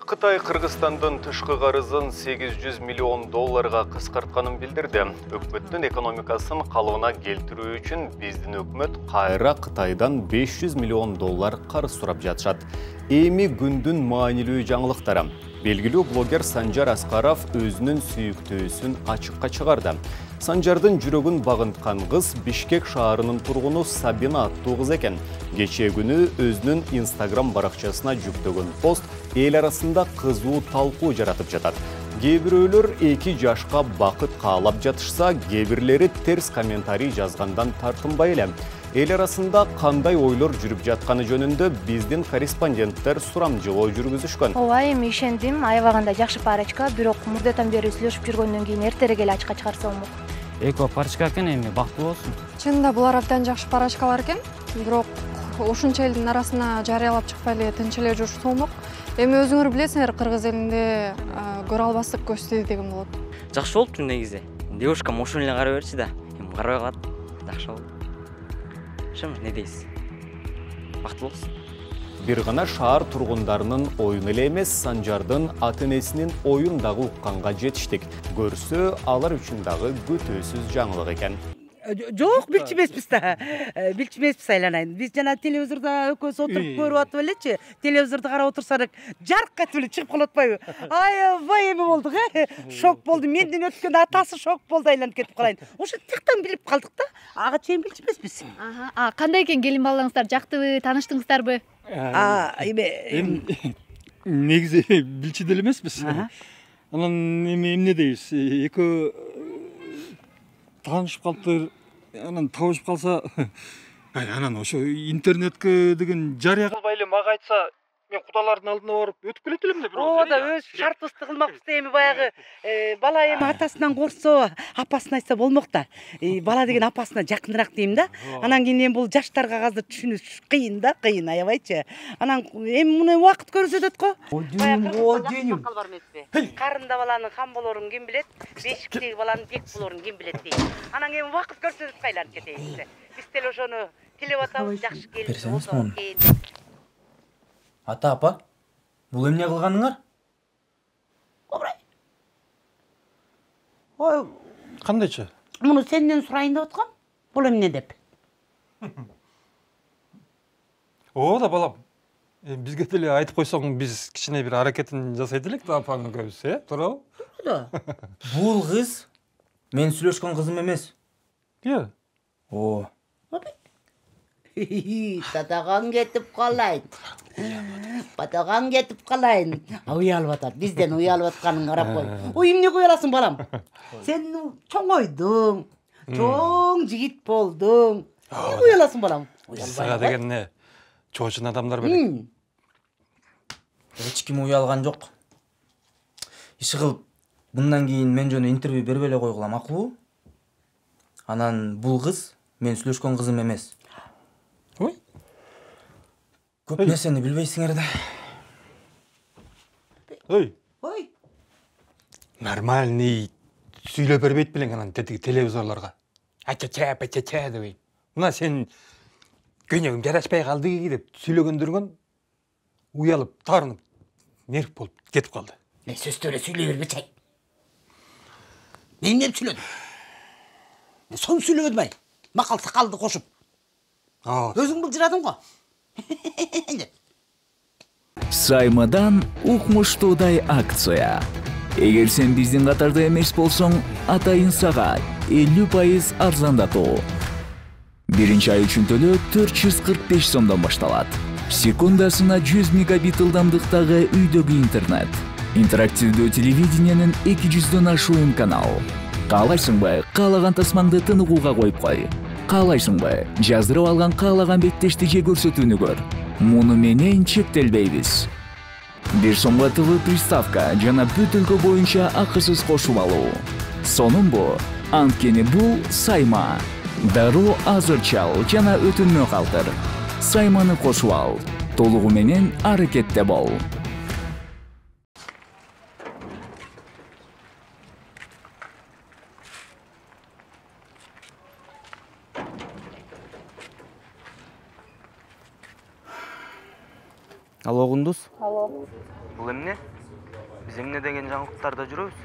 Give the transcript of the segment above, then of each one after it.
Қытай Қырғызстандын тышкы карызын 800 миллион долларга кыскартканын билдирди. Өкмөттүн экономикасын калыбына келтирүү үчүн биздин өкмөт кайра Кытайдан 500 миллион доллар карыз сурап жатышат. Эми күндүн маанилүү жаңылыктары. Белгилүү блогер Санжар Аскаров өзүнүн сүйүктүүсүн ачыкка чыгарды. Санжардын жүрөгүн багынткан кыз Бишкек шаарынын тургуну Сабина аттуу кыз экен. Кечээ күнү өзүнүн Instagram баракчасына жүктөгөн пост эл арасында кызуу талкуу жаратып жатат. Кээ бирөөлөр 2 жашка бакыт каалап жатышса, кээ бирлери терс комментарий жазгандан тартынбай эле. Эл арасында кандай ойлор жүрүп жатканы жөнүндө биздин корреспонденттер сурамжылоо жүргүзүшкөн. Ооба, эми ишендим. Аябаганда жакшы парочка, бирок мурдатан бери сүйлөшүп жүргөндөн кийин эртерээк эле ачка чыгарса болмок. Эко парочка экен, эми бактылуу болсун. Чынында булар абдан жакшы парочкалар экен, бирок ушунча элдин арасына жарыялап чыкпай эле тынч эле жүрүшсө болмок. Эми өзүңөр билесиңер, кыргыз элинде көрө албастык көзтү деген болот. Жакшы болупту негизи. Девушкам ошону эле карай берчи да. Эми карабай калат. Жакшы болду. Шым, не дейсиз? Бактылуу болсун. Бир гана шаар тургундарынын оюну эле эмес, Санжардын ата-энесинин оюн дагы укканга жетиштик. Көрсө, алар үчүн дагы көтөөсүз жаңылык экен. Жок, билчимеспиз да. Билчимеспиз айланайын. Биз жана телевизордо экөөбүз отуруп көрүп атып элечи, телевизорду карап отурсак, жарк этип эле чыгып калып атпайбы? Аябай эме болдук, шок болду. Менден өткөн атасы шок болду, айланып кетип калайын. Ошо тияктан билип калдык да. Ага чейин билчимеспиз. Кандай экен келин балаңыздар, жактыбы, тааныштыңыздарбы? Негизи билчи деле эмеспиз. Анан эмне дейбиз? Экөө таанышып калыптыр, анан табышып калса, анан ошо интернетке деген жарыя кылбай эле мага айтса, мен кудалардын алдына барып өтүп келет элем да бирок. Ооба да, өз шартыбызды кылмакпыз да, эми баягы бала эми атасынан корксо, апасына айтса болмок да. Бала деген апасына жакыныраак дейм да. Анан кийин эми бул жаштарга азыр түшүнүш кыйын да, кыйын, аябайчы. Анан эми муну убакыт көрсөтөт го. Карында баланын хан болорун ким билет, бешиктеги баланын бек болорун ким билет дейт. Анан эми убакыт көрсөтөт кайланып кетейинчи. Биз деле ошону тилеп атабыз, жакшы келип. Ата апа, бул эмне кылганыңар? Обрай. Ой, Кандайча? муну сенден сурайын деп аткам. Бул эмне деп? Ооба да балам. Бизге деле айтып койсоң, биз кичине бир аракетин жасайт элек да апаң экөөбүз, туурабы? Да. Бул кыз мен сүйлөшкөн кызым эмес. Иә. О. Татаган кетип калайын. Батаган кетип калайын. Уялып атат. Бизден уялып атканын карап кой. Ой, эмне уяласың балам? Сен чоңойдуң. Чоң жигит болдуң. Эмне уяласың балам? Сага деген не? Чоочун адамдар белек. Эч ким уялган жок. Иши кылып, мындан кийин мен жөнү интервью бербей эле койгула, макулбу? Анан бул кыз мен сүйлөшкөн кызым эмес. Ой? Көп нерсени билбейсиңер да. Ой. Нормальный сүйлөп бербейт белең анан тетиги телевизорлорго. Ачача дебей. Мына сен көнөгүм жарашпай калды деп сүйлөгөндөргөн уялып, таарынып, нерв болуп кетип калды. Мен сөздө эле сүйлөй бербечей. Мен эмне сүйлөдүм? Мен сону сүйлөбөдүм ай. Макал сакалды кошуп. Өзүң былжырадың го. Саймадан укмуштуудай акция. Эгер сен биздин катарда эмес болсоң, атайын сага 50% арзандатуу. Биринчи ай үчүн төлөө 445 сомдон башталат. Секундасына 100 мегабит ылдамдыктагы үйдөгү интернет. Интерактивдүү телевидениянын 200дөн ашуун канал. Каалайсыңбы, каалаган тасмаңды тыныгууга коюп кой. Каалайсыңбы, жаздырып алган каалаган беттешти же көрсөтүүнү көр. Муну менен чектелбейбиз. 1 сомго ТВ приставка жана бүт өлкө боюнча акысыз кошуп алуу. Сонун анткени бул Сайма. Дароо азыр чал жана өтүнмө калтыр. Сайманы кошуп ал. Толугу менен аракетте бол. Алло, Кундуз. Алло. Бул эмне? Биз эмне деген жаңылыктарда жүрөбүз?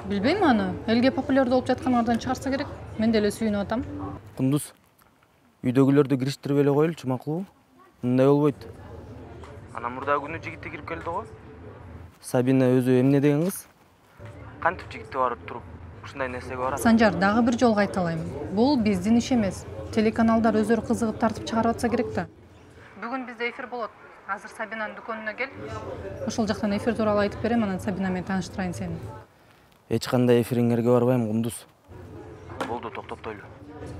Билбейм аны. Элге популярдуу болуп жаткандардан чыгарса керек. Мен деле сүйүнүп атам. Кундуз, үйдөгүлөрдү кириштирип эле коелучу, макулбу? Мындай болбойт. Анан мурдагы күнү жигити кирип келди го. Сабина өзү эмне деген кыз? Кантип жигитти барып туруп ушундай нерсеге барат? Санжар, дагы бир жолу кайталайм. Бул биздин иш эмес. Телеканалдар өзүрү кызыгып тартып чыгарып атса керек да. Бүгүн бизде эфир болот. Азыр Сабинанын дүкөнүнө кел. Ошол жактан эфир тууралуу айтып берем, анан Сабина менен тааныштырайын сени. Эч кандай эфириңерге барбайм, Кундуз. Болду, токтоптойлу.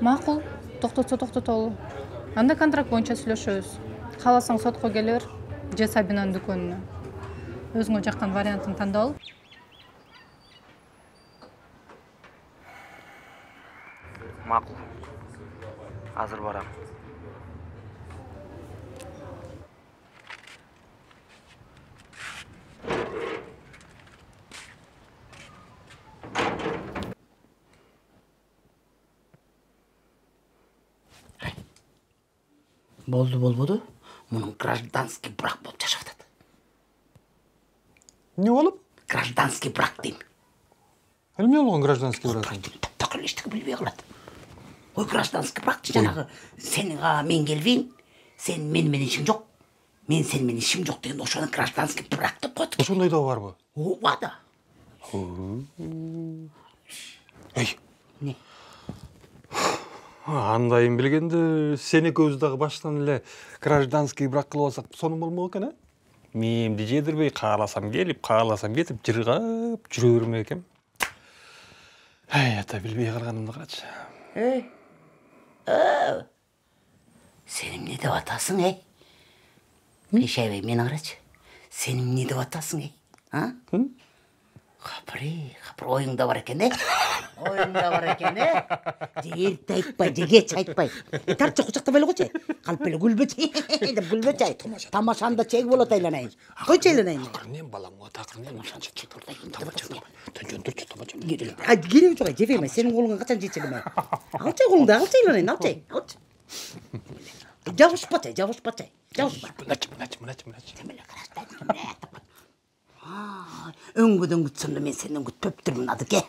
Макул, токтотсо токтотолу. Анда контракт боюнча сүйлөшөбүз. Кааласаң сотко келе бер, же Сабинанын дүкөнүнө. Өзүңө жаккан вариантын тандап ал. Макул. Азыр барам. Болду. Мунун гражданский брак болуп жашап атат. Не болуп? Гражданский брак дейм. Эмне болгон гражданский брак? Такыр эчтеке билбей калат. Ой, гражданский бракты жанагы сенинга мен келбейм, сен менен ишиң жок, мен сени менен ишим жок деген ошону гражданский брак деп коет. Ошондой да барбы? Ооба да. Эй. Не? Андайын билгенде сен экөөбүз дагы баштан эле гражданский брак кылып алсак сонун болмок экен, а? Миимди жедирбей кааласам келип, кааласам кетип, жыргап жүрө бермек экем. Ай, ата билбей калганымды карачы. Сен эмне деп атасың, эй? Мешайбай, мени карачы. Сен эмне деп атасың, эй? А? Капыр, оюңда бар экен, э? Оюңда бар экен, э? Же эрте айтпай, же кеч айтпай. Тартчы кучактап эле койчу. Калп эле күлбөчү деп күлбөчү. Тамашанда чеги болот айланайын. Койчу айланайын. Такырнен балам, такырнен. Кереги жок, жебейм. Сенин колуңа качан жетчилиме? Алчы колуңду, алчы айланайын, алчы. Жабышпачы. Өңгөдөн күтсөм да мен сенден күтпөп турмун, адыке.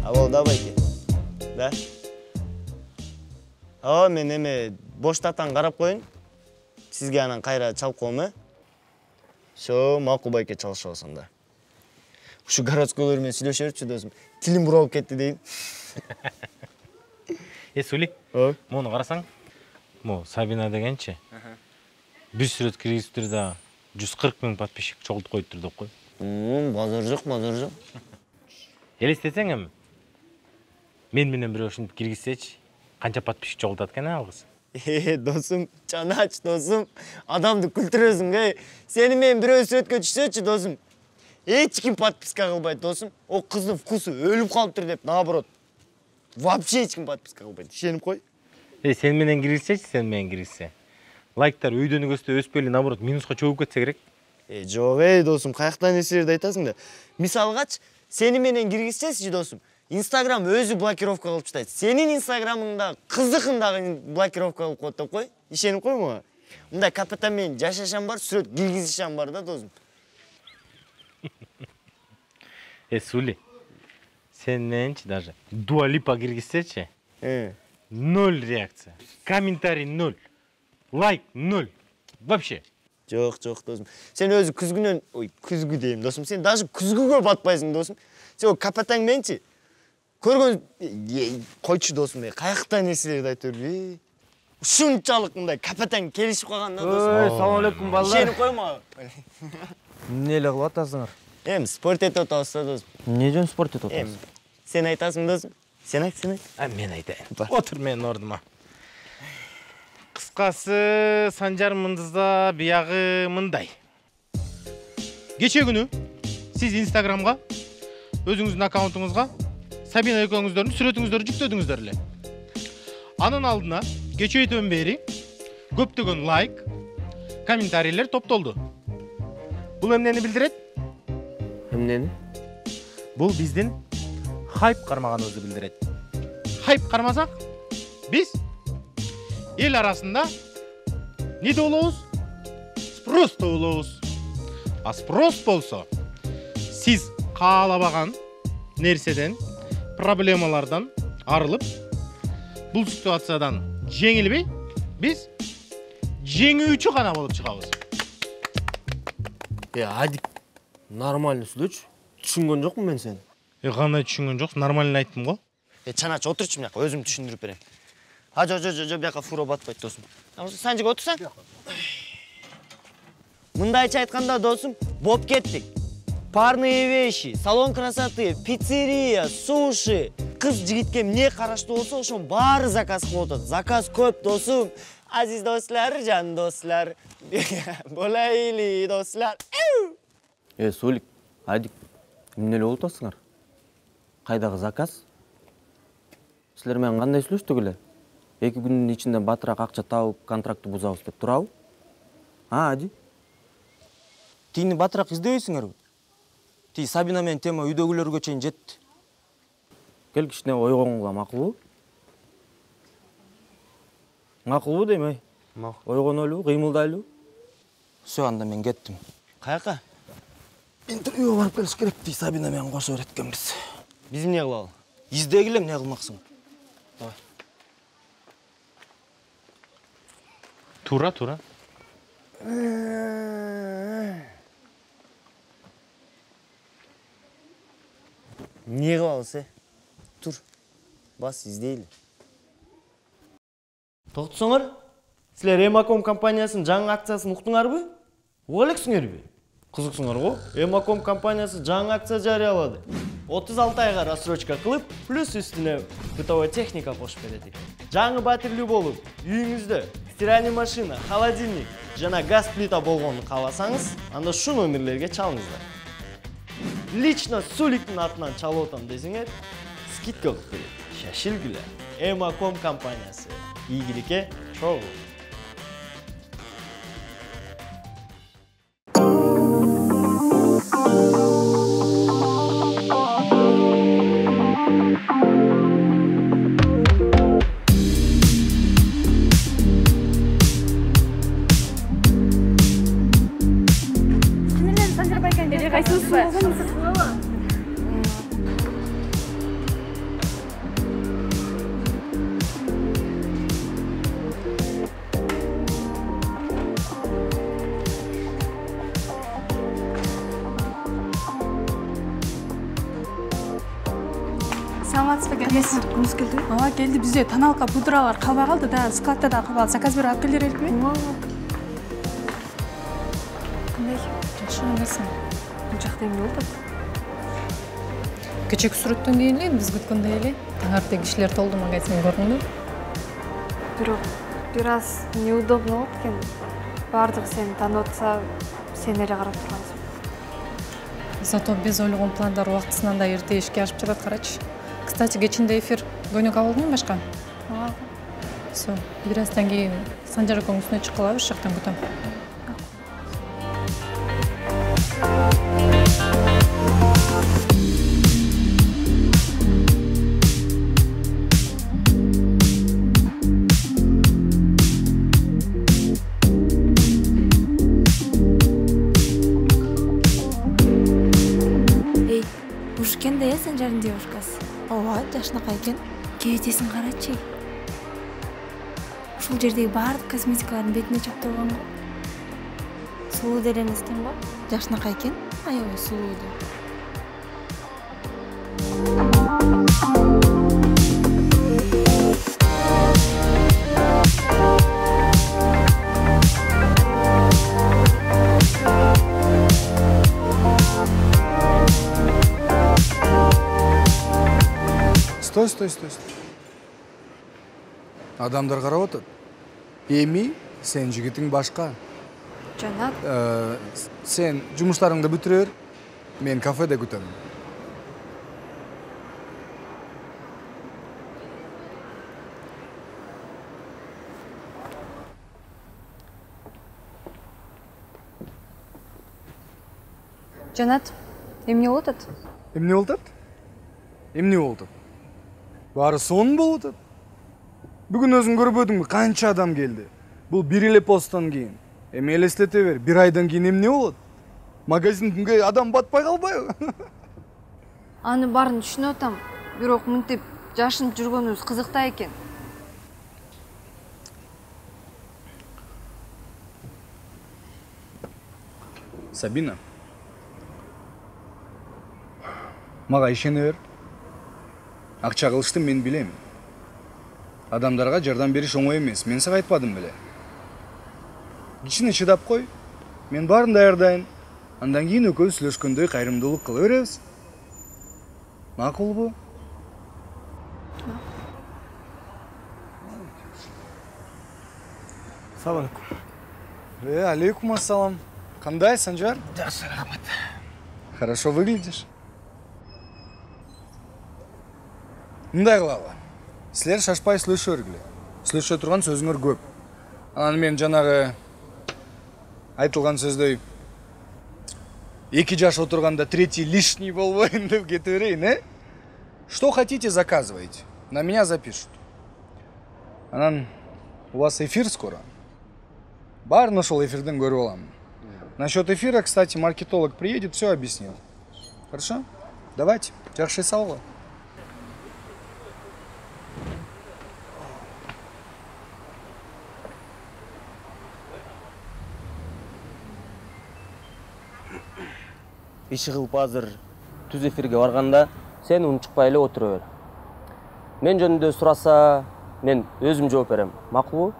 Алло, давайте. Да? Мен эме боштатан карап коюн. Сизге анан кайра чалып коем, э? Шо, макул байке чалышып алсаңда. Ушу городскойлор менен сүйлөшө берчү досум. Тилим буралып кетти дейм. Сули, муну карасаң, му Сабина дегенчи. Бир сүрөт киргизиптир да 140 000 подписчик чогултуп коюптур деп кой. Базар жок. Элестесең эми. Мен менен бирөө ушинтип киргизсечи, канча подписчик чогултат экен алгыс. Досум, чанач досум. Адамды күлтүрөсүң, Сени менен бирөө сүрөткө түшсөчү досум. Эч ким подписка кылбайт досум. О кыздын вкусу өлүп калыптыр деп, наоборот. Вообще эч ким подписка кылбайт. Ишенип кой. Сен менен киргизсе. Лайктар өйдөн өгөстө өспөй эле, наоборот, минуска чөгүп кетсе керек. Жок, досум, каяктан эсерди айтасың да. Мисалгач, сени менен киргизсечи досум. Инстаграм өзү блокировка кылып таштайт. Сенин инстаграмыңда кыздыкын дагы блокировка кылып коет деп кой. Ишенип кой мага. Мындай капитан менен жашашам бар, сүрөт киргизишам бар да досум. Сули, сен мененчи даже Дуа Липа киргизсечи. 0 реакция. Комментарий 0. Лайк 0. Вообще. Жок, досум. Сен өзү күзгү дейм досум. Сен даже күзгүгө батпайсың досум. Сен капитан мененчи көргөн койчу досум, каяктан эсилерди айтып берби. Ушунчалык мындай капитан келишип калган да досум. Салам алейкум балдар. Ишенип кой мага. Эмне эле кылып атасыңар? Спорт этип атабыз да досум. Эмне үчүн спорт этип атасың? Сен айтасың досум. Сен айт. Мен айтайын. Отур менин ордума. Кыскасы, Санжар мындызда биягы мындай. Кече күнү сиз Инстаграмга өзүңүздүн аккаунтуңузга Сабина экөөңүздөрдүн сүрөтүңүздөрдү жүктөдүңүздөр эле. Анын алдына кечээдөн бери көптөгөн лайк, комментарийлер топтолду. Бул эмнени билдирет? Эмнени? Бул биздин хайп кармаганыбызды билдирет. Хайп кармасак, биз ел арасында неде болобуз? Спроста болобуз. А спрос болсо, сиз каалабаган нерседен, проблемалардан арылып, бул ситуациядан жеңилбей, биз жеңүүчү гана болуп чыгабыз. Адик, нормально сүйлөчү. Түшүнгөн жокмун мен сени. Кандай түшүнгөн жоксуң? Нормально айттым го. Чаначы отурчу мына, өзүм түшүндүрүп берем. Жо, бияка фура батпайт досум. Сен жиге отурсаң. Мындайча айтканда досум, боп кеттик. Парные вещи, салон красоты, пиццерия, суши. Кыз жигитке эмне караштуу болсо, ошонун баары заказ кылып атат. Заказ көп досум. Азиз достlar, жан достlar. Болайли достlar. Солик, Адик, эмне эле болуп атасыңар? Кайдагы заказ? Силер менен кандай сүйлөштүк эле? 2 күндүн ичинде батыраак акча табып, контрактты бузабыз деп турабы? Ади? Тийини батыраак издебейсиңерби? Ти Сабина менен тема үйдөгүлөргө чейин жетти. Кел кичине ойгонгула, макулбу? Макулбу дейм ай? Ойгонойлу, кыймылдайлу. Всё, анда мен кеттим. Каяка? Интервьюга барып келиш керек, ти Сабина менен кошо эреткенбиз. Биз эмне кылалы? Издегиле эмне кылмаксың? Давай. Тура. Не кылабыз, Тур. Бас издейли. Токтосоңор, силер Эмаком компаниясынын жаңы акциясын уктуңарбы? Уга элексиңерби? Кызыксыңар го? Эмаком компаниясы жаңы акция жарыялады. 36 айга рассрочка кылып, плюс үстүнө бытовой техника кошуп берет экен. Жаңы батирлүү болуп, үйүңүздө стиральный машина, холодильник жана газ плита болгонун кааласаңыз, анда шу номерлерге чалыңыздар. Лично Суликтин атынан чалып атам десеңер, скидка кылып берет. Шашылгүлө. Эмаком компаниясы. Ийгиликке чогуу. Ооба келди, бизде тоналка пудралар калбай калды да, складта да калбады. Заказ берип алып келер эликпи? Кандай? Жакшы эмесми? Бул жакта эмне болуп атат? Кечээки сүрөттөн кийин эле биз күткөндөй эле таңертең кишилер толду магазин, көрдүңбү? Бирок бир аз неудобно болот экен. Бардыгы сени таанып атса, сени эле карап тургансың. Зато биз ойлогон пландар убактысынан да эрте ишке ашып жатат, карачы. Кстати, кечинде эфир көйнөк алдыңбы башка? Ооба. Всё, бир аздан кийин Санжар экөөң үстүнө чыгып калабыз, жактан күтөм. Эй, Ушкен да Санжардын девушкасы. Ооба, жашынакай экен. Кебетесин карачы. Ушул жердеги баардык косметикалардын бетине чапталган го. Сулуу деле эмес экен го. Жашынакай экен. Аябай сулуу да. Стой. Адамдар карап атат. Эми сен жигитиң башка. Жанат. Сен жумуштарыңды бүтүрө бер. Мен кафеде күтөм. Жанат, эмне болуп атат? Эмне болуп атат? Баары сонун болуп атат. Бүгін өзің көрбөдүңбү канча адам келди. Бул бир эле посттан кийин. Эми элестете бер, бир айдан кийин эмне болот? Магазинге адам батпай калбайбы? Аны барын түшүнүп атам. Бирок мынтип жашынып жүргөнүбүз кызык да экен. Сабина. Мага ишене бер. Акча кылышты мен билем. Адамдарга жардам бериш оңой эмес. Мен сага айтпадым беле. Кичине чыдап кой. Мен барын даярдайын. Андан кийин экөөбүз сүйлөшкөндөй кайрымдуулук кыла беребиз. Макулбу? Салам алейкум. Алейкум ассалам. Кандай, Санжар? Жакшы, рахмат. Хорошо выглядишь. Мындай кылалы. Силер шашпай сүйлөшө бергиле. Сүйлөшө турган сөзүңөр көп. Анан мен жанагы айтылган сөздөй 2 жаш отурганда 3 лишний болбойн деп кете берейин, э? Что хотите, заказывайте. На меня запишут. Анан у вас эфир скоро. Барын ошол эфирден көрүп алам. Насчет эфира, кстати, маркетолог приедет, все объяснил. Хорошо? Давайте. Жакшы салгы. Иши кылып азыр түз эфирге барганда сен унчукпай эле отура бер. Мен жөнүндө сураса, мен өзүм жооп берем. Макулбу?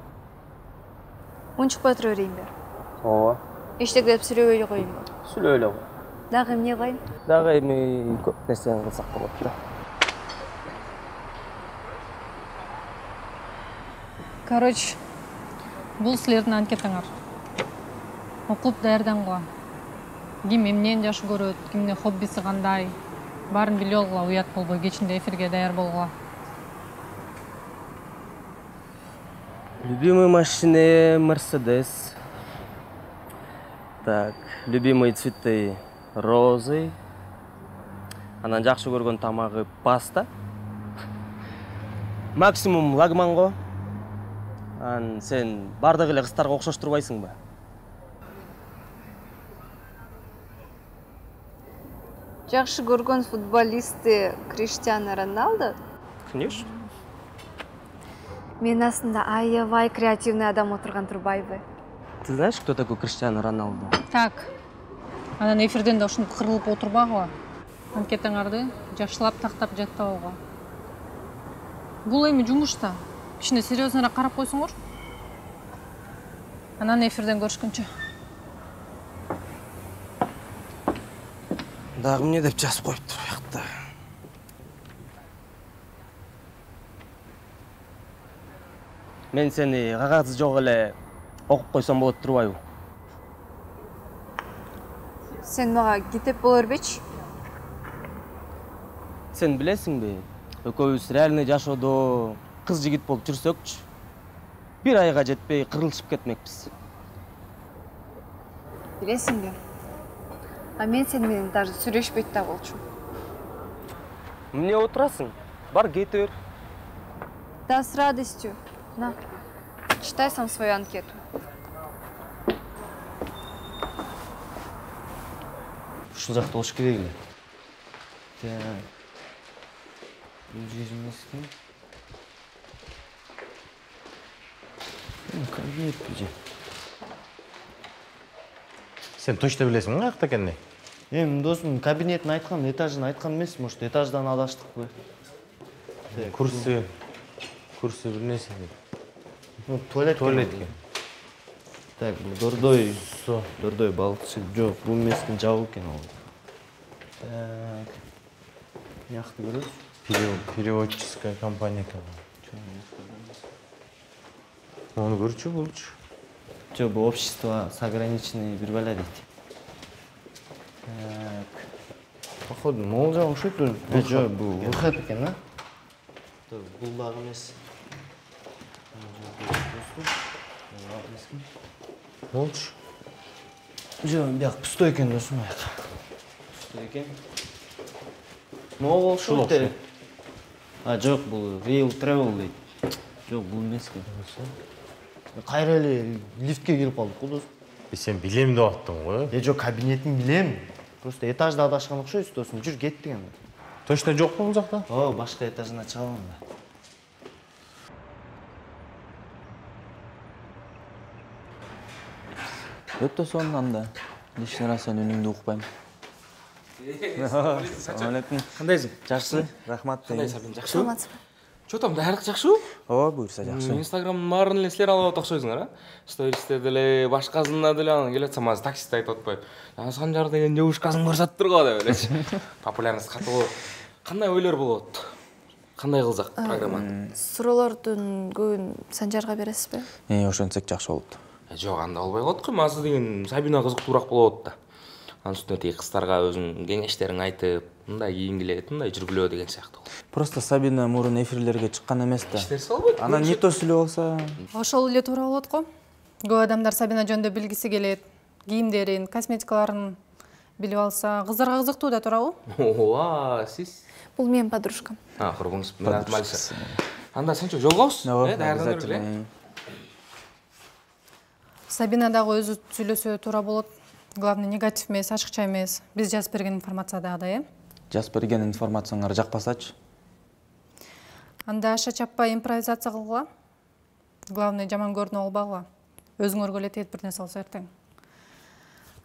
Унчукпай отура берейин бе? Ооба. Эчтек деп сүйлөбөй эле коеюн бе? Сүйлөй эле кой. Дагы эмне кылайын? Дагы эми көп нерсени кылсак болот да. Короче, бул силердин анкетаңар. Окуп даярдангыла. Ким эмнени жакшы көрөт, кимдин хоббиси кандай, баарын билип алгыла, уят болбой кечинде эфирге даяр болгула. Любимый машина Мерседес. Так, любимые цветы розы. Анан жакшы көргөн тамагы паста. Максимум лагманго. Сен бардык эле кыздарга окшоштурбайсыңбы? Жакшы көргөн футболисти Криштиану Роналду? Конечно. Мен астында аябай креативный адам отурган турбайбы? Ты знаешь, кто такой Криштиану Роналду? Так, анан эфирден да ушинтип кырылып отурбагыла. Анкетаңарды жакшылап тактап жаттап алгыла. Бул эми жумушта. Кичине серьезныраак карап койсоңор. Анан эфирден көрүшкөнчө. Дагы эмне деп жазып коюптур буякта? Мен сени кагазы жок эле окуп койсом болот турбайбы? Сен мага китеп боло бербечи? Сен билесиңби, экөөбүз реальный жашоодо кыз жигит болуп жүрсөкчү, бир айга жетпей кырылышып кетмекпиз. Билесиңби? А мен сени менен даже сүйлөшпөйт да болчумун. Эмне отурасың? Бар кете бер. Да, с радостью. На, читай сам свою анкету. Ушул жакта болуш керек эле. Так. Жирмесин. Кабинетпи же? Сен точно билесиң каякта экенин? Эми досум кабинетин айткан, этажын айткан эмес, может этаждан адаштыкпы? Курсы бир нерсе дейт. Ну, туалет экен. Так, бул дордой балыкчы. Жок, бул эместин жабык экен ал. Так. Жакты көрөсүз? Переводческая компания экен. Onu көрчү болчу. Жок, бул общество с ограниченными бир бала дейт. Так. Походу, могул жак окшойт. Жок, бул выход экен, а? Бул дагы эмес. Болчу. Жок, бияк пустой экен досум, аяк. Пустой экен. Могул окшойт. А жок, бул Real Travel дейт. Жок, бул эмес ки. Кайра эле лифтке келип калдык го досум. Сен билем деп аттың го. Жок, кабинетин билем. Просто этажда адашкан окшойбуз досум. Жүр кеттик эми. Точно жокпу бул жакта? Ооба, башка этажына чыгабам да. Өттөсөң анда. Ишнара сен үнүңдү укпайм. Assalamu alaykum. Кандайсың? Жакшы, рахмат. Кандай Сабин, жакшы? саламатсызбы? Чо там, даярдык жакшыбы? Ооба, буйрса жакшы. Инстаграмдын баарын эле силер алып атаксызсыңар, а? Стористер деле, башкасында деле анан келип атсам, азыр таксист айтып атпайбы. Санжар деген жабушкасын көрсөттүр го деп элечи. Популярность катуу болуп. Кандай ойлор болот? Кандай кылсак программаны? Суроолордун көбүн Санжарга бересизби? Ошентсек жакшы болот. Жок, анда албай калат го. Азыр деген Сабина кызыктуураак болот да. Анын үстүнө тиги кыздарга өзүңүн кеңештериң айтып, мындай кийингиле, мындай жүргүлө деген сыяктуу. Просто Сабина мурун эфирлерге чыккан эмес да. Иштер салбайт. Анан нитос эле болсо. Ошол эле туура болот го. Көп адамдар Сабина жөнүндө билгиси келет. Кийимдерин, косметикаларын билип алса, кыздарга кызыктуу да туурабы? Ооба, сиз? Бул менин подружкам. Курбуңуз менен атым Алиса. Анда сенчи жолугабыз? Даярданып эле. Сабина дагы өзү сүйлөсө туура болот. Главный негатив эмес, ачыкча эмес. Биз жазып берген информациядагыдай, Жазып берген информацияңар жакпасачы? Анда аша чаппай импровизация кылгыла. Главный жаман көрүнүп албагыла. Өзүңөргө эле тиет бир нерсе болсо эртең.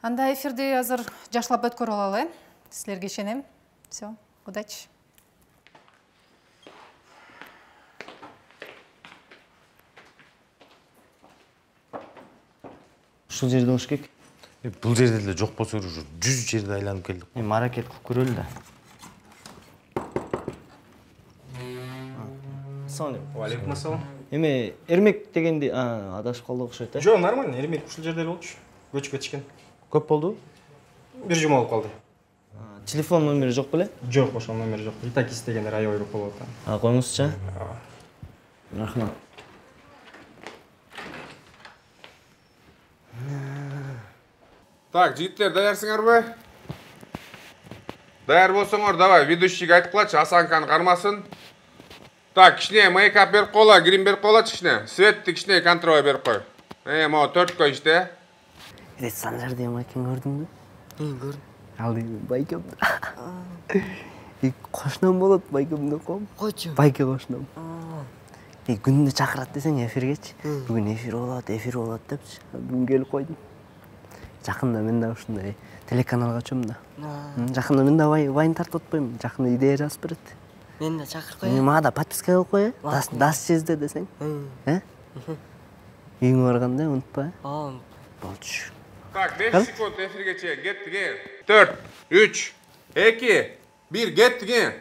Анда эфирди азыр жакшылап өткөрүп алалы, Силерге ишенем. Всё, удачи. Ушул жерде болуш керек. Бул жерде эле жок болсо уже 100 жерде айланып келдик. Аракет кылып көрөлү да. Assalamu alaykum. Wa alaikum assalam. Эме Эрмек дегенди адашып калды окшойт, Жок, нормально. Эрмек ушул жерде эле болчу. Көчүп кетишкен. Көп болду? Бир жума болуп калды. Телефон номери жок беле? Жок, ошол номер жок. Итакис дегендер аябай көп болуп атат. Коюңузчу. Рахмат. Так, жигиттер, даярсыңарбы? Даяр болсоңор, давай, ведущийге айтып калачы, осанканы кармасын. Так, кичине мейкап берип койгула, грим берип койгулачы кичине. Светти кичине контроль берип кой. Могу 4 кой иште. Санжар деген байкем көрдүңбү? Көрдүм. Ал байкем. Кошунам болот байкемде ком. Койчу. Байке кошунам. Күнүнө чакырат десең эфиргечи. Бүгүн эфир болот депчи. Бүгүн келип койдум. Жакында мен да ушундай телеканалга чөм да. Жакында мен да вайн тартып атпаймынбы? Жакында идея жазып берет. Мен да чакырып коем. Мага да подписка кылып кой, дас чезде десең. Үйүңө барганда унутпа. Болчу. Так, 5 секунд эфирге чейин кеттик. 4, 3, 2, 1, кеттик.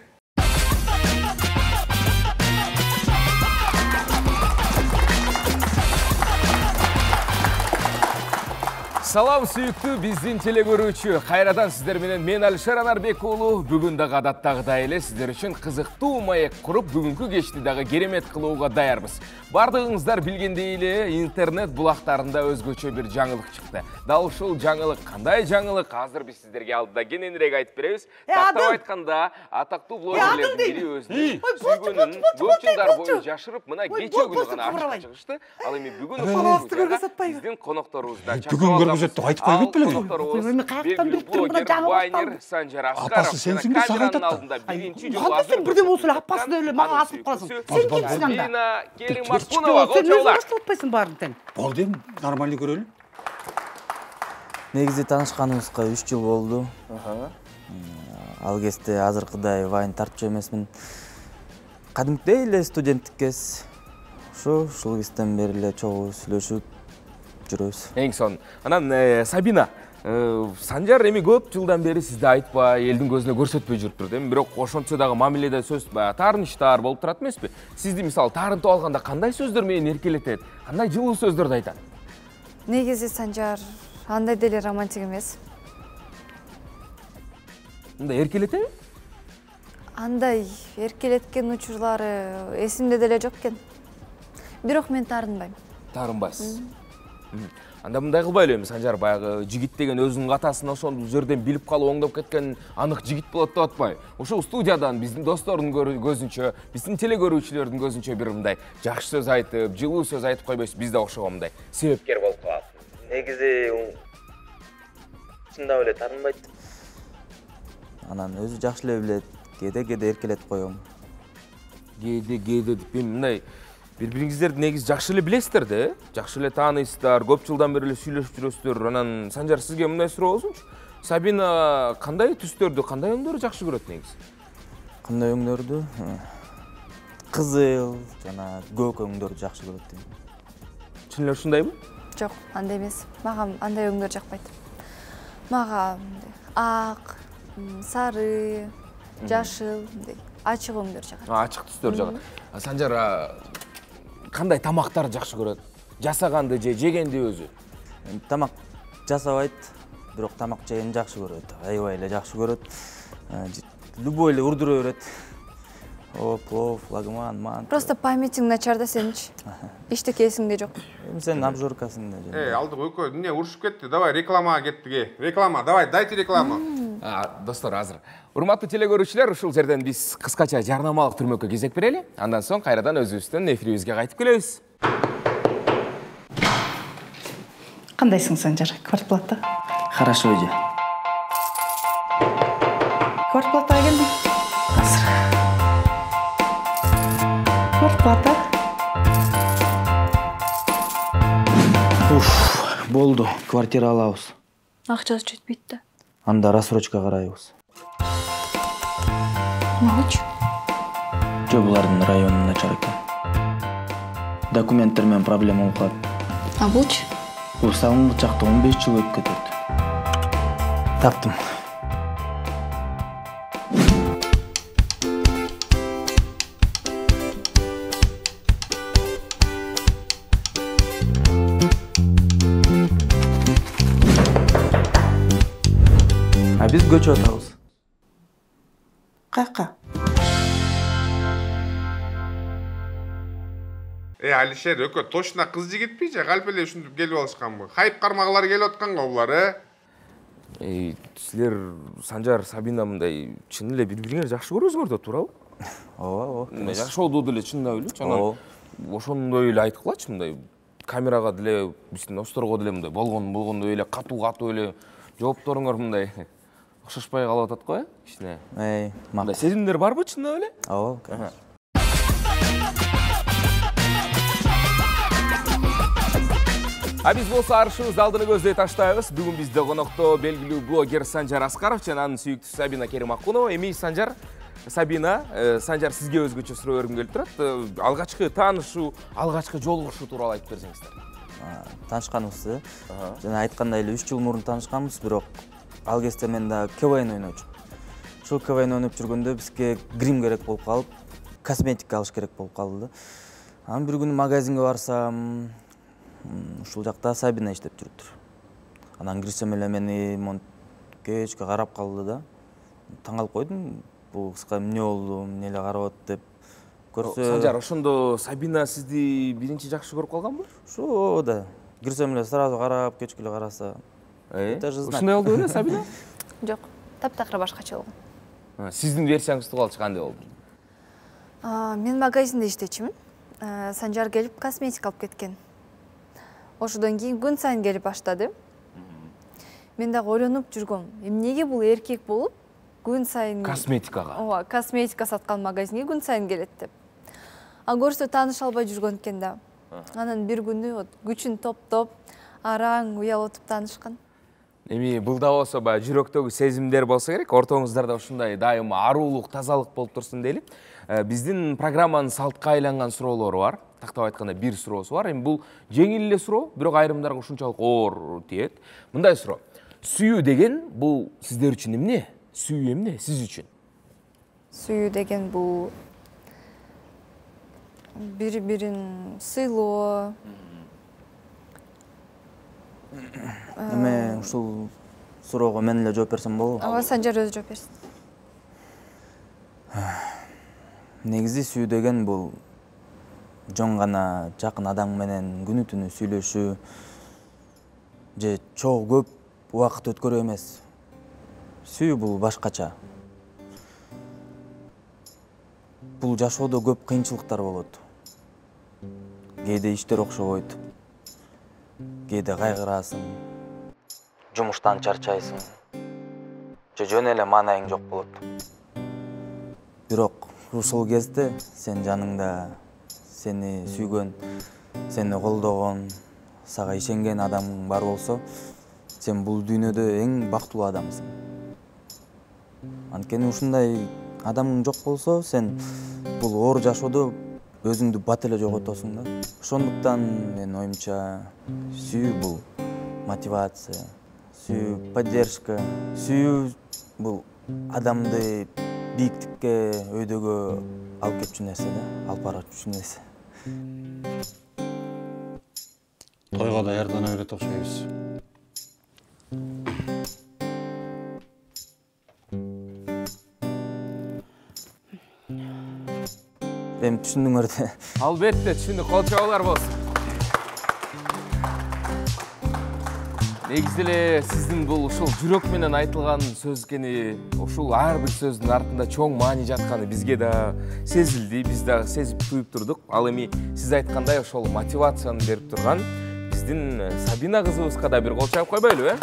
Салам сүйүктүү биздин телекөрүүчү. Кайрадан сиздер менен мен Алишер Анарбек уулу. Бүгүн дагы адаттагыдай эле сиздер үчүн кызыктуу маек куруп, бүгүнкү кечти дагы керемет кылууга даярбыз. Бардыгыңыздар билгендей эле интернет булактарында өзгөчө бир жаңылык чыкты. Дал ушул жаңылык кандай жаңылык? Азыр биз сиздерге алдыда кененирээк айтып беребиз. Тактап айтканда, атактуу блогерлердин бири өзүнүн сүйгөнүн көп жылдар бою жашырып, мына кече күнү гана ашыкка чыгышты. Ал эми бүгүн биздин конокторубузда Айтып койбойт белең. Вайнер Санжар Аскаров. Сенсиң бе сага айтат да. Кандай бирден болсо эле апасы эле мага асып каласың. Сен кимсиң анда? Келин Макунова, колчоолар. Сен атпайсың баарын тең. Болду эми, нормально көрөлү. Негизи таанышканыбызга 3 жыл болду. Ал кезде азыркыдай вайн тартчу эмесмин. Кадимкидей эле студенттик кез. Ушул кезден бери эле чогуу сүйлөшүп жүрөбүз. Эң сон. Анан Сабина, Санжар эми көп жылдан бери сизди айтпай, элдин көзүнө көрсөтпөй жүрүптүр, эми бирок ошончо дагы мамиледе сөз таарынычтар болуп турат эмеспи? Сизди мисалы таарынтып алганда кандай сөздөр менен эркелетет? Кандай жылуу сөздөрдү айтат? Негизи Санжар андай деле романтик эмес. Мындай эркелетеби? Андай эркелеткен учурлары эсимде деле жок экен. Бирок мен таарынбайм. Таарынбайсыз. Анда мындай кылбайлы эми Санжар, баягы жигит деген өзүнүн катасын ошол жерден билип калып оңдоп кеткен анык жигит болот деп атпайбы? Ошол студиядан биздин достордун көзүнчө, биздин теле көрүүчүлөрдүн көзүнчө бир мындай жакшы сөз айтып, жылуу сөз айтып койбойсуз, биз да ошого мындай себепкер болуп калабыз. Негизи чындап эле таарынбайт. Анан өзү жакшы эле билет, кээде эркелетип коем. Кээде деп мындай бири-бириңиздерди негизи жакшы эле билесиздер да, жакшы эле тааныйсыздар, көп жылдан бери эле сүйлөшүп жүрөсүздөр. Анан Санжар, сизге мындай суроо болсунчу. Сабина кандай түстөрдү, кандай өңдөрдү жакшы көрөт негизи? Кандай өңдөрдү? Кызыл жана көк өңдөрдү жакшы көрөт дейм. Чын эле ушундайбы? Жок, андай эмес. Мага андай өңдөр жакпайт. Мага ак, сары, жашыл, ачык өңдөр жагат. Ачык түстөр жагат. Санжар кандай тамактарды жакшы көрөт? Жасаганды же жегенди өзү? Тамак жасабайт, бирок тамак жегенди жакшы көрөт. Аябай эле жакшы көрөт. Любой эле урдура берет. Плов, лагман, манты. Просто памятиң начар да сенинчи. Эчтеке эсиңде жок. Сенин обжоркасыңда. Алдык экөө эмне урушуп кетти? Давай рекламага кеттик. Реклама, давай, дайте рекламу. Достор, азыр. Урматтуу теле көрүүчүлөр, ушул жерден биз кыскача жарнамалык түрмөккө кезек берели. Андан соң кайрадан өзүбүздүн эфирибизге кайтып келебиз. Кандайсың, Санжар? Квартплата? Хорошо же. Квартплатага келдим. Азыр. Квартплата? Болду, квартира алабыз. Акчасы жетпейт да. Анда рассрочка карайбыз. Эмнечи? Жок, булардын району начар экен. Документтер менен проблема болуп калат. А булчу? Бул салынгыч жакта 15 жыл өтүп кетет. Таптым. Биз көчүп атабыз. Каяка? Алишер, өкө точно кыз жигитпи же калп эле ушинтип келип алышканбы? Хайп кармагалар келип аткан го булар, Силер Санжар, Сабина мындай чын эле бири-бириңерди жакшы көрөсүңөр да, туурабы? Ооба. Жашоодо деле чындап эле, жана ошондой эле айткылачы, мындай камерага деле, биздин досторго деле мындай болгондой эле катуу эле жоопторуңар мындай окшошпой калып атат го, кичине. Мындай сезимдер барбы чындап эле? Ооба. Биз болсо арышыбызды алдыны көздөй таштайбыз. Бүгүн бизде конокто белгилүү блогер Санжар Аскаров жана анын сүйүктүү Сабина Керимакунова. Эми Санжар, Сабина, Санжар, сизге өзгөчө суроо бергим келип турат. Алгачкы таанышуу, алгачкы жолугушуу тууралуу айтып берсеңиздер. Таанышканыбыз, жана айткандай эле 3 жыл мурун таанышканбыз, бирок ал кезде мен да КВН ойночумун. Ошол КВН ойноп жүргөндө бизге грим керек болуп калып, косметика алыш керек болуп калды. Анан бир күнү магазинге барсам, ушул жакта Сабина иштеп жүрүптүр. Анан кирсем эле мени кечке карап калды да. Таң калып койдум. Бул кызга эмне болду, эмне эле карап атат деп. Көрсө Санжар, ошондо Сабина сизди биринчи жакшы көрүп калганбы? Ошо да. Кирсем эле сразу карап, кечке эле караса. Ушундай болду беле, Сабина? Жок, таптакыр башкача болгон. Сиздин версияңызды калчы кандай болду? Мен магазинде иштечимин. Санжар келип косметика алып кеткен. Ошодон кийин күн сайын келип баштады. Мен дагы ойлонуп жүргөм. Эмнеге бул эркек болуп күн сайын косметикага? Ооба, косметика саткан магазинге күн сайын келет деп. Көрсө тааныша албай жүргөн экен да. Анан бир күнү күчүн топтоп, араң уялтып таанышкан. Эми бул да болсо баягы жүрөктөгү сезимдер болсо керек. Ортоңуздарда ушундай дайыма аруулук, тазалык болуп турсун дейли. Биздин программанын салтка айланган суроолору бар. Тактап айтканда бир суроосу бар. Эми бул жеңил эле суроо, бирок айрымдарга ушунчалык оор тиет. Мындай суроо. Сүйүү деген бул сиздер үчүн эмне? Сүйүү эмне сиз үчүн? Сүйүү деген бул бири-бирин сыйлоо. Эме ушул суроого мен эле жооп берсем болобу? Ооба, Санжар өзү жооп берсин. Негизи сүйүү деген бул жон гана жакын адам менен күнү түнү сүйлөшүү, же чогуу көп убакыт өткөрүү эмес. Сүйүү бул башкача. Бул жашоодо көп кыйынчылыктар болот. Кээде иштер окшобойт. Кээде кайгырасың. Жумуштан чарчайсың. Же жөн эле маанайың жок болот. Бирок ушул кезде сен жаныңда сени сүйгөн, сени колдогон, сага ишенген адамың бар болсо, сен бул дүйнөдө эң бактылуу адамсың. Анткени ушундай адамың жок болсо, сен бул оор жашоодо өзүңдү бат эле жоготосуң да. Ошондуктан мен оюмча сүйүү бул мотивация, сүйүү поддержка, сүйүү бул адамды бийиктикке, өйдөгө алып кетчү нерсе да, алып барчу нерсе. Тойго даярдана берет окшойбуз. Эми түшүндүңөр да. Албетте түшүндүк, кол чабуулар болсун. Негизи эле сиздин бул ушул жүрөк менен айтылган сөз экени, ушул ар бир сөздүн артында чоң маани жатканы бизге да сезилди, биз дагы сезип туюп турдук. Ал эми сиз айткандай ошол мотивацияны берип турган биздин Сабина кызыбызга да бир кол чабып койбойлубу,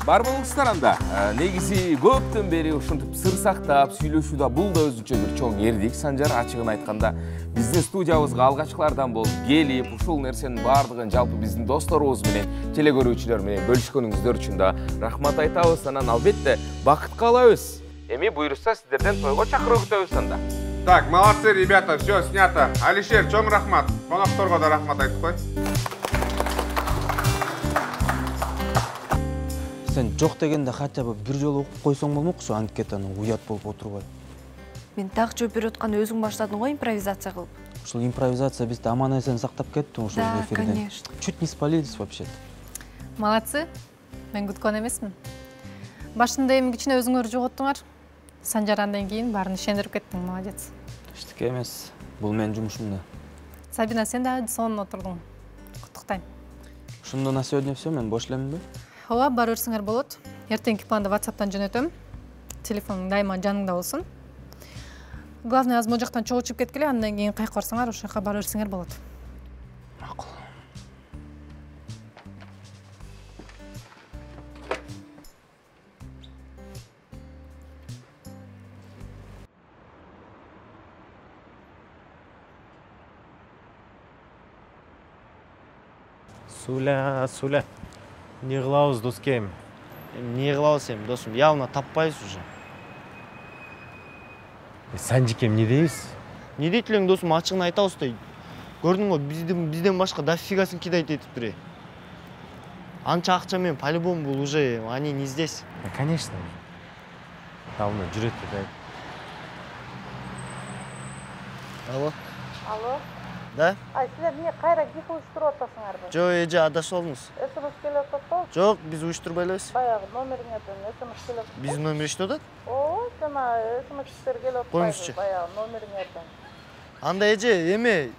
Бар болуңуздар анда. Негизи көптөн бери ушинтип сыр сактап сүйлөшүүдө бул да өзүнчө бир чоң эрдик. Санжар ачыгын айтканда биздин студиябызга алгачкылардан болуп келип, ушул нерсенин баардыгын жалпы биздин досторубуз менен, телекөрүүчүлөр менен бөлүшкөнүңүздөр үчүн да рахмат айтабыз. Анан албетте бакыт каалайбыз. Эми буйрса сиздерден тойго чакыруу күтөбүз анда. Так, молодцы, ребята, все снято. Алишер, чоң рахмат. Конокторго да рахмат айтып кой. Сен жок дегенде хотя бы бир жолу окуп койсоң болмокчу, анкетаны уят болуп отурбай. Мен так жооп берип атканда өзүң баштадың го импровизация кылып. Ушул импровизация бизди аман-эсен сактап кетти ушул эфирден. Да, конечно. Чуть не спалились вообще. Молодцы. Мен күткөн эмесмин. Башында эми кичине өзүңөр жоготтуңар. Санжар андан кийин баарын ишендирип кеттиң, молодец. Эчтеке эмес. Бул менин жумушум да. Сабина, сен да сонун отурдуң. Куттуктайм. Ошондо на сегодня все, мен бош элеминби? Ооба, бара берсеңер болот. Эртеңки планды WhatsApp'тан жөнөтөм. Телефонуң дайыма жаныңда болсун. Главное, аз могу жактан чогуу чыгып кеткиле, андан кийин кайка барсаңар, ошол жака бара берсеңер болот. Макул. Суля. Не кылабыз, доскем. Не кылабыз эми, досум, явно таппайбыз уже. Санжикем, не дейбиз? Не дейт элең, досум, ачыгын айтабыз да. Көрдүң го, бизден башка дофигасын кидайт этиптир. Анча акча менен по-любому бул уже они не здесь. Конечно. Давно жүрөт да. Алло. Алло. Да? Ай, силер эмне кайра кип уюштуруп атасыңарбы? Жок, эже адашып алдыңыз. СМС келип атпабы? Жок, биз уюштурбай элебиз. Баягы номериңерден СМС келип атпабы? Биздин номер иштеп атат? Ооба, жана СМСтер келип атпайбы? Коюңузчу. Баягы номериңерден. Анда эже, эме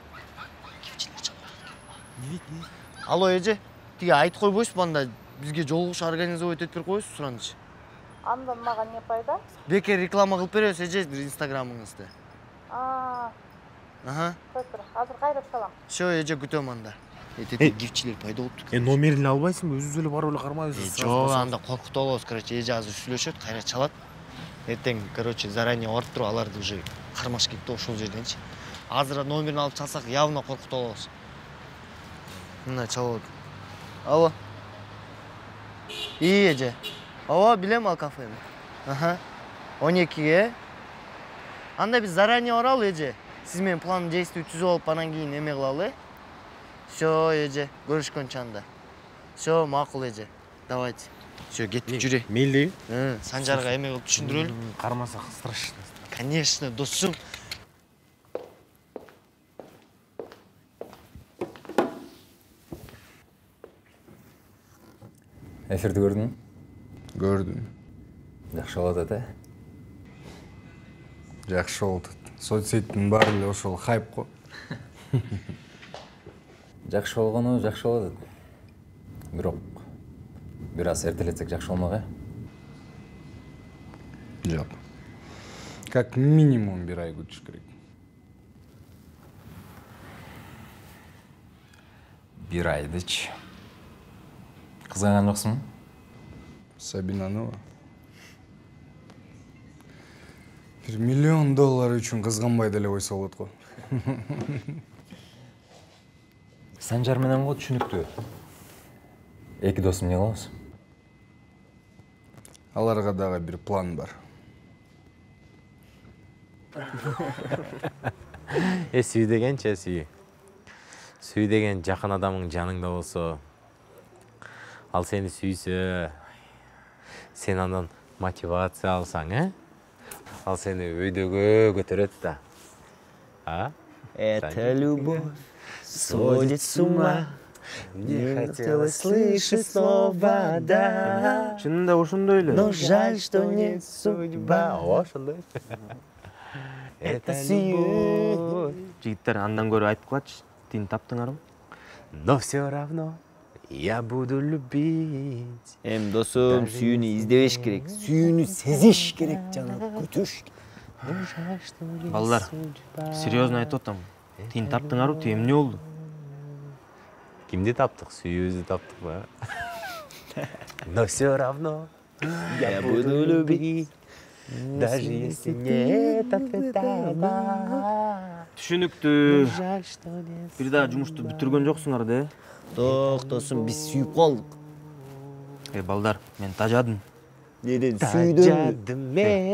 Алло, эже, тиги айтып койбойсузбу анда бизге жолугуш организовать этип берип коесуз сурандычы. Андан мага не пайда? Бекер реклама кылып беребиз, эже, инстаграмыңызды. Ага. Тур, азыр кайрап салам. Всё, эже, күтөм анда. Этети гифчилер пайда болуптур. Номерин албайсыңбы? Өзүбүз эле барып эле кармайбыз. Жок, анда коркутуп алабыз, короче, эже азыр сүйлөшөт, кайра чалат. Эртең, короче, заранее барып туруп аларды уже кармаш кетти ошол жерденчи. Азыр номерин алып чалсак, явно коркутуп алабыз. Мына чалып. Алло. Эже. Ооба, билем ал кафени. Ага. 12ге. Анда биз заранее баралы, эже. Сиз менен план действий түзүп алып, анан кийин эме кылалы. Всё, эже, көрүшкөнчө анда. Всё, макул, эже. Давайте. Всё, кеттик, жүрө. Мейли. Санжарга эме кылып түшүндүрөлү. Кармасак страшно. Конечно, досум. Эфирди көрдүңбү? Көрдүм. Жакшы болот да. Жакшы болот. Соцсеттин баары эле ошол хайп го. Жакшы болгону жакшы болот. Бирок бир аз эртелетсек жакшы болмок, э? Жок. Как минимум 1 ай күтүш керек. 1 айдычы. Кызганган жоксуңбу? Сабинаны. $1 миллион үчүн кызганбай деле койсо болот го. Санжар менен го түшүнүктүү. Эки досум эмне кылабыз? Аларга дагы бир план бар. Сүй дегенчи, сүй. Сүй деген жакын адамың жаныңда болсо, ал сени сүйсө, сен андан мотивация алсаң, ал сени өйдөгө көтөрөт да. Это любовь сводит с ума. Мне хотелось слышать слова «да». Чынында ошондой эле. Но жаль, что не судьба. Ошондой. Это любовь. Жигиттер андан көрө айтып калачы, тин таптыңарбы? Но все равно я буду любить. Досум, сүйүүнү издебеш керек, сүйүүнү сезиш керек жана күтүш. Балдар, серьезно айтып атам. Тин таптыңарбы, тиги эмне болду? Кимди таптык? Сүйүүбүздү таптык ба? Но все равно я буду любить, даже если нет ответа. Түшүнүктүү. Бир дагы жумушту бүтүргөн жоксуңар да? Ток, досум, биз сүйүп калдык. Балдар, мен тажадым. Неден сүйдүм?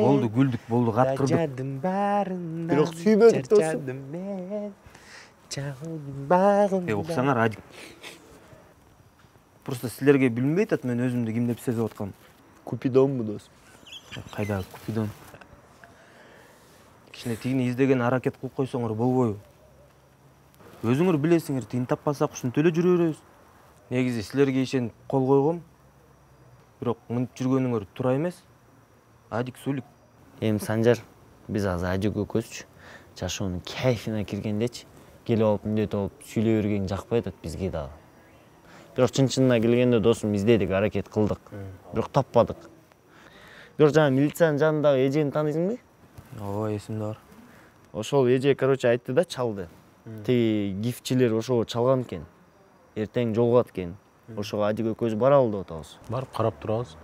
Болду, күлдүк, болду, каткырдык. Бирок сүйбөдүк, досум. Окусаңар, адик. Просто силерге билинбей атат, мен өзүмдү ким деп сезип аткам. Купидонбу, досум? Кайда Купидон? Кичине тигини издеген аракет кылып койсоңор болбойбу? Өзүңөр билесиңер, тигин таппасак ушинтип эле жүрө беребиз. Негизи силерге ишенип кол койгом. Бирок мынтип жүргөнүңөр туура эмес. Адик сулик. Санжар, биз азыр ажы көкөзчү. Жашоонун кайфына киргендечи. Келип алып, мындет алып, сүйлөй берген жакпай атат бизге дагы. Бирок чын-чынына келгенде досум издедик, аракет кылдык. Бирок таппадык. Бирок жана милициянын жанындагы эжени тааныйсыңбы? Ооба, эсимде бар. Ошол эже, айтты да, чалды. Тиги гифчилер ошого чалган экен. Эртең жолугат экен. Ошого ажы көкөз баралы деп атабыз. Барып карап турабыз.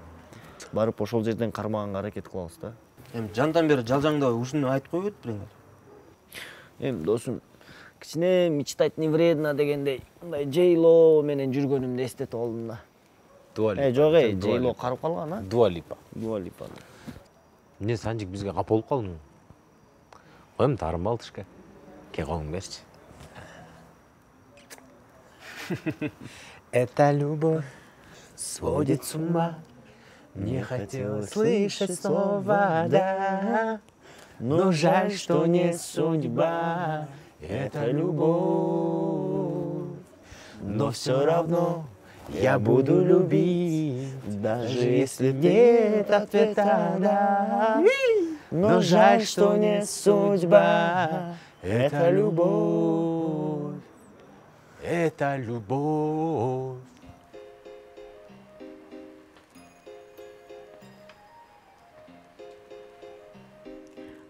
Барып ошол жерден кармаганга аракет кылабыз да. Жандан бери жалжаңдабай ушуну айтып койбойт бириңер. Досум, кичине мечтать не вредно дегендей, мындай Джейло менен жүргөнүмдү эстетип алдым да. Жок, Джейло карып калган, а? Дуалипа. Дуалипа. Эмне Санжик бизге капа болуп калдың? Коем таарынбалы тышка. Кел колуңду берчи. Это любовь сводит с ума. Мне хотелось слышать слова «да». Но жаль, что не судьба. Это любовь. Но все равно я буду любить, даже если нет ответа «да». Но жаль, что не судьба. Это любовь. Это любовь.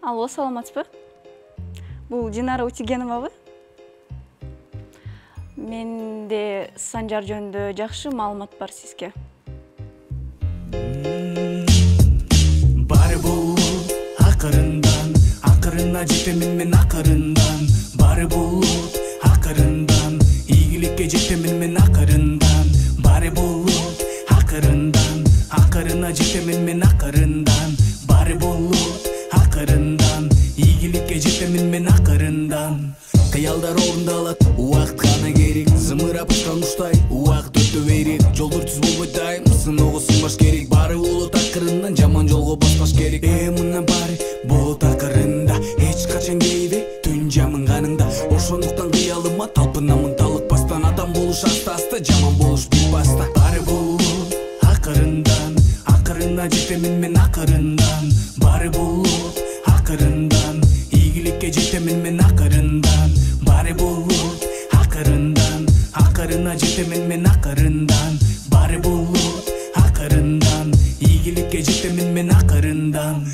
Алло, саламатсызбы? Бул Динара Утигеновабы? Менде Санжар жөнүндө жакшы маалымат бар сизге. Бары бул акырындан, акырына жетемин мен акырындан. Бары бул акырындан, ийгиликке жетемин мен акырындан. Бары бул акырындан, акырына жетемин мен акырындан. Бары бул акырындан, ийгиликке жетемин мен акырындан. Кыялдар орундалат, убакыт гана керек. Зымырап учкан куштай, убакыт өтө берет. Жолдор түз болбойт дайым, сыноого сынбаш керек. Баары болот акырындан, жаман жолго баспаш керек. Мына баары болот акырында, эч качан кейбе түн жамынганыңда. Ошондуктан кыялыма талпынамын талыкпастан. Адам болуш аста-аста, жаман болуш бир баста. Баары болот акырындан, акырына жетемин мен акырындан. Баары болот акырындан, ийгиликке жетемин мен акырындан. Баары болот акырындан, акырына жетемин мен акырындан. бар болот акырындан ийгиликке жетемин мен акырындан